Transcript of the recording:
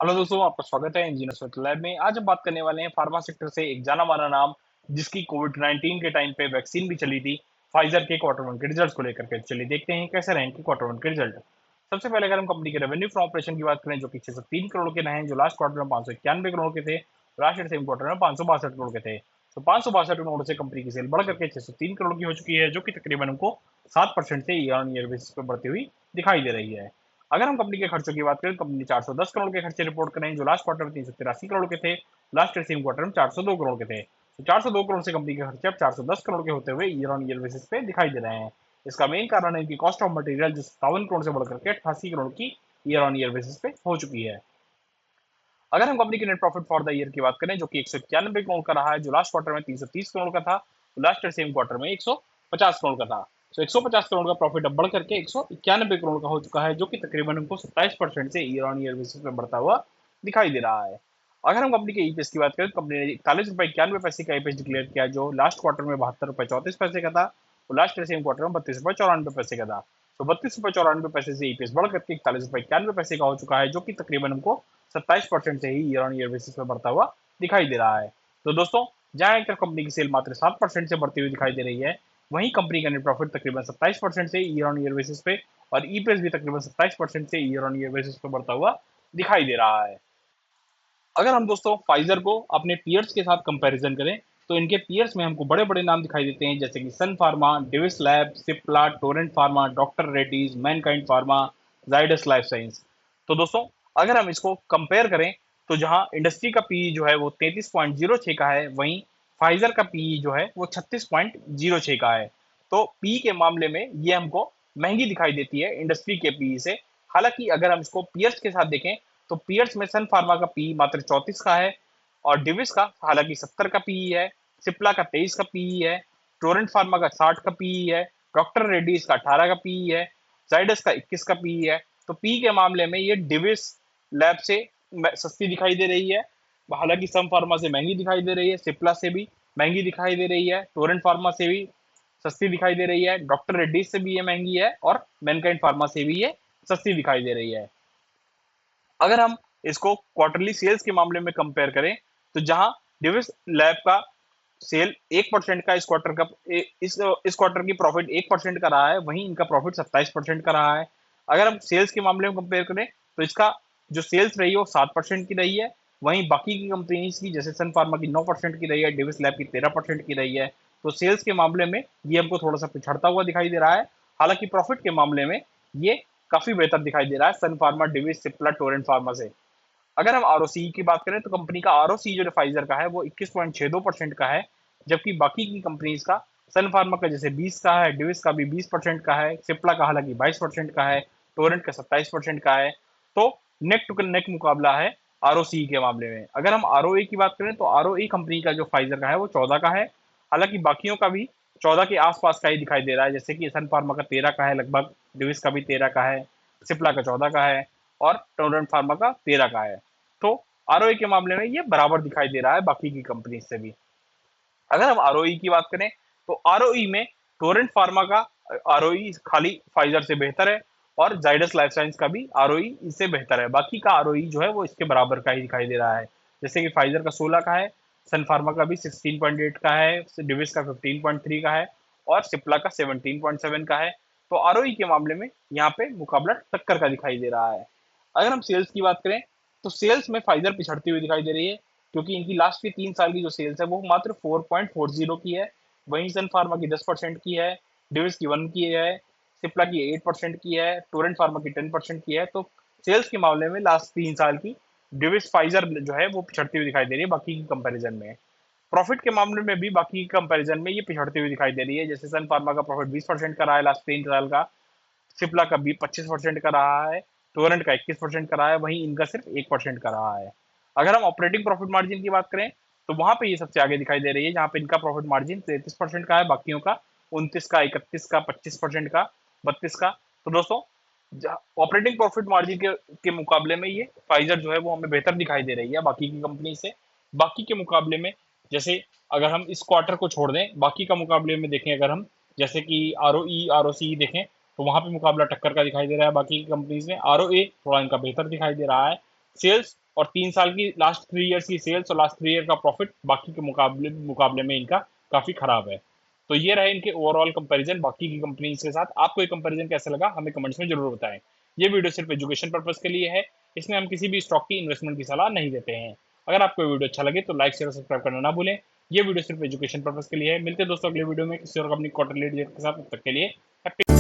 Hello दोस्तों, आपका स्वागत है इंजीनियर्स विद लैब में। आज हम बात करने वाले हैं फार्मा सेक्टर से एक जाना माना नाम, जिसकी कोविड 19 के टाइम पे वैक्सीन भी चली थी। फाइजर के क्वार्टर वन के रिजल्ट्स को लेकर के चलिए देखते हैं कैसे रहे इनके क्वार्टर वन के रिजल्ट। सबसे पहले अगर हम कंपनी के रेवेन्यू फ्रॉम ऑपरेशन की बात करें, जो कि 603 करोड़ के रहे, जो लास्ट क्वार्टर में 591 करोड़ के थे, लास्ट ईयर सेम क्वार्टर में 562 करोड़ के थे। तो 562 करोड़ से कंपनी की सेल बढ़ करके 603 करोड़ की हो चुकी है, जो कि तकरीबन हमको 7% से ईयर ऑन ईयर बेसिस पर बढ़ती हुई दिखाई दे रही है। अगर हम कंपनी के खर्चों की बात करें, कंपनी ने 410 करोड़ के खर्चे रिपोर्ट करें, जो लास्ट क्वार्टर में 383 करोड़ के थे, लास्ट सेम क्वार्टर में 402 करोड़ के थे। तो 402 करोड़ से कंपनी के खर्चे अब 410 करोड़ के होते हुए ईयर ऑन ईयर बेसिस पे दिखाई दे रहे हैं। इसका मेन कारण है कि कॉस्ट ऑफ मटेरियल जो 57 करोड़ से बढ़कर के 88 करोड़ की ईयर ऑन ईयर बेसिस पे हो चुकी है। अगर हम कंपनी के net profit for the year की बात करें, जो कि 191 करोड़ का रहा है, जो लास्ट क्वार्टर में 330 करोड़ का था, तो लास्ट सेम क्वार्टर में 150 करोड़ का था। तो 150 करोड़ का प्रॉफिट अब बढ़ करके 191 करोड़ का हो चुका है, जो कि तकरीबन हमको 27% से ईयर ऑन ईयर बेसिस पे बढ़ता हुआ दिखाई दे रहा है। अगर हम कंपनी के ईपीएस की बात करें, तो कंपनी ने 41 रुपए 91 पैसे का ईपीएस डिक्लेयर किया, जो लास्ट क्वार्टर में 72 रुपए 34 पैसे का था, तो लास्ट सेम क्वार्टर में 32 रुपए 94 पैसे का था। तो 32 रुपए 94 पैसे से ईपीएस बढ़ करके 41 रुपए 91 पैसे का हो चुका है, जो कि तकरीबन हमको 27% से ही ईयर ऑन ईयर बेसिस पे बढ़ता हुआ दिखाई दे रहा है। तो दोस्तों, जहां एक तरफ कंपनी की सेल मात्र 7% से बढ़ती हुई दिखाई दे रही है, वहीं कंपनी का नेट प्रॉफिट तकरीबन 27% से ईयर ऑन ईयर बेसिस पे और ईपीएस भी तकरीबन 27% से ईयर ऑन ईयर बेसिस पे बढ़ता हुआ दिखाई दे रहा है। अगर हम दोस्तों फाइजर को अपने पीयर्स के साथ कंपैरिजन करें, तो इनके पीयर्स में हमको बड़े बड़े नाम दिखाई देते हैं, जैसे कि Sun Pharma, Divi's lab, Cipla, Torrent Pharma, doctor Reddy's, Mankind Pharma, Zydus life science. तो दोस्तों, अगर हम इसको कंपेयर करें, तो जहां इंडस्ट्री का पीई जो है वो 33.06 का है, वहीं फाइजर का पीई जो है वो 36.06 का है। तो पी के मामले में ये हमको महंगी दिखाई देती है इंडस्ट्री के पीई से। हालांकि अगर हम इसको पीयर्स के साथ देखें, तो पीयर्स में सन फार्मा का पी मात्र 34 का है, और डिविस का हालांकि 70 का पीई है, सिप्ला का 23 का पीई है, टोरेंट फार्मा का 60 का पीई है, डॉक्टर रेड्डीज का 18 का पीई है, जाइडस का 21 का पीई है। तो पी के मामले में ये डिविस लैब से सस्ती दिखाई दे रही है, हालांकि सम फार्मा से महंगी दिखाई दे रही है, सिप्ला से भी महंगी दिखाई दे रही है, टोरेंट फार्मा से भी सस्ती दिखाई दे रही है, डॉक्टर रेड्डीज से भी ये महंगी है, और मैनकाइंड फार्मा से भी ये सस्ती दिखाई दे रही है। अगर हम इसको क्वार्टरली सेल्स के मामले में कंपेयर करें, तो जहां डिविस लैब का सेल 1% का इस क्वार्टर का इस क्वार्टर की प्रॉफिट 1% का रहा है, वहीं इनका प्रॉफिट 27% का रहा है। अगर हम सेल्स के मामले में कंपेयर करें, तो इसका जो सेल्स रही है वो 7% की रही है, वहीं बाकी की कंपनीज की जैसे सन फार्मा की 9% की रही है, डिविस लैब की 13% की रही है। तो सेल्स के मामले में ये हमको थोड़ा सा पिछड़ता हुआ दिखाई दे रहा है। हालांकि प्रॉफिट के मामले में ये काफी बेहतर दिखाई दे रहा है Sun Pharma, Divi's, Cipla, Torrent Pharma से। अगर हम आरओसी की बात करें, तो कंपनी का आरओसी जो फाइजर का है वो 21.62% का है, जबकि बाकी की कंपनीज का सन फार्मा का जैसे 20 का है, डिविस का भी 20% का है, सिप्ला का हालांकि 22% का है, टोरेंट का 27% का है। तो नेक टू नेक मुकाबला है आरओसी के मामले में। अगर हम आरओई की बात करें, तो आरओई कंपनी का जो फाइजर का है वो 14 का है, हालांकि बाकियों का भी 14 के आसपास का ही दिखाई दे रहा है, जैसे कि सन फार्मा का 13 का है लगभग, डिविस का भी 13 का है, सिप्ला का 14 का है, और टोरेंट फार्मा का 13 का है। तो आरओई के मामले में ये बराबर दिखाई दे रहा है बाकी की कंपनी से भी। अगर हम आरओई की बात करें, तो आरओई में टोरेंट फार्मा का आरओई खाली फाइजर से बेहतर है, और जाइडस लाइफ साइंस का भी आरओई इससे बेहतर है। बाकी का आरओई जो है वो इसके बराबर का ही दिखाई दे रहा है, जैसे कि फाइजर का 16 का है, सन फार्मा का भी 16.8 का है, डिविस का 15.3 का है, और सिप्ला का 17.7 का है। तो आरओई के मामले में यहाँ पे मुकाबला टक्कर का दिखाई दे रहा है। अगर हम सेल्स की बात करें, तो सेल्स में फाइजर पिछड़ती हुई दिखाई दे रही है, क्योंकि इनकी लास्ट की 3 साल की जो सेल्स है वो मात्र 4.40 की है, वहीं सन फार्मा की 10% की है, डिविस की 1 की है, सिप्ला की 8% की है, टोरेंट फार्मा की 10% की है। तो सेल्स के मामले में लास्ट 3 साल की डिविस फाइजर जो है वो पिछड़ती हुई दिखाई दे रही है बाकी की कंपैरिजन में। प्रॉफिट के मामले में भी बाकी की कंपैरिजन में ये पिछड़ती हुई दिखाई दे रही है, जैसे सन फार्मा का प्रॉफिट 20% का रहा है लास्ट 3 साल का, सिप्ला का भी 25% का रहा है, टोरेंट का 21% का रहा है, वहीं इनका सिर्फ 1% का रहा है। अगर हम ऑपरेटिंग प्रॉफिट मार्जिन की बात करें, तो वहां पे ये सबसे आगे दिखाई दे रही है, जहां पे इनका प्रॉफिट मार्जिन 33% का है, बाकियों का 29 का, 31 का, 25% का, 32 का। तो दोस्तों, ऑपरेटिंग प्रॉफिट मार्जिन के मुकाबले में ये फाइजर जो है वो हमें बेहतर दिखाई दे रही है बाकी की कंपनी से। बाकी के मुकाबले में, जैसे अगर हम इस क्वार्टर को छोड़ दें, बाकी का मुकाबले में देखें अगर हम, जैसे कि आरओई आरओसी देखें, तो वहां पे मुकाबला टक्कर का दिखाई दे रहा है बाकी की कंपनीज में। आरओए थोड़ा इनका बेहतर दिखाई दे रहा है, सेल्स और 3 साल की लास्ट 3 ईयर्स की सेल्स और लास्ट 3 ईयर का प्रॉफिट बाकी के मुकाबले मुकाबले में इनका काफी खराब है। तो ये रहे इनके ओवरऑल कंपैरिजन बाकी की कंपनीज के साथ। आपको ये कंपैरिजन कैसा लगा हमें कमेंट्स में जरूर बताएं। ये वीडियो सिर्फ एजुकेशन पर्पज के लिए है, इसमें हम किसी भी स्टॉक की इन्वेस्टमेंट की सलाह नहीं देते हैं। अगर आपको ये वीडियो अच्छा लगे तो लाइक शेयर और सब्सक्राइब करना ना भूलें। ये वीडियो सिर्फ एजुकेशन पर्पज के लिए है। मिलते हैं दोस्तों अगले वीडियो में किसी और अपनी क्वार्टरली के साथ। तब तक के लिए हैप्पी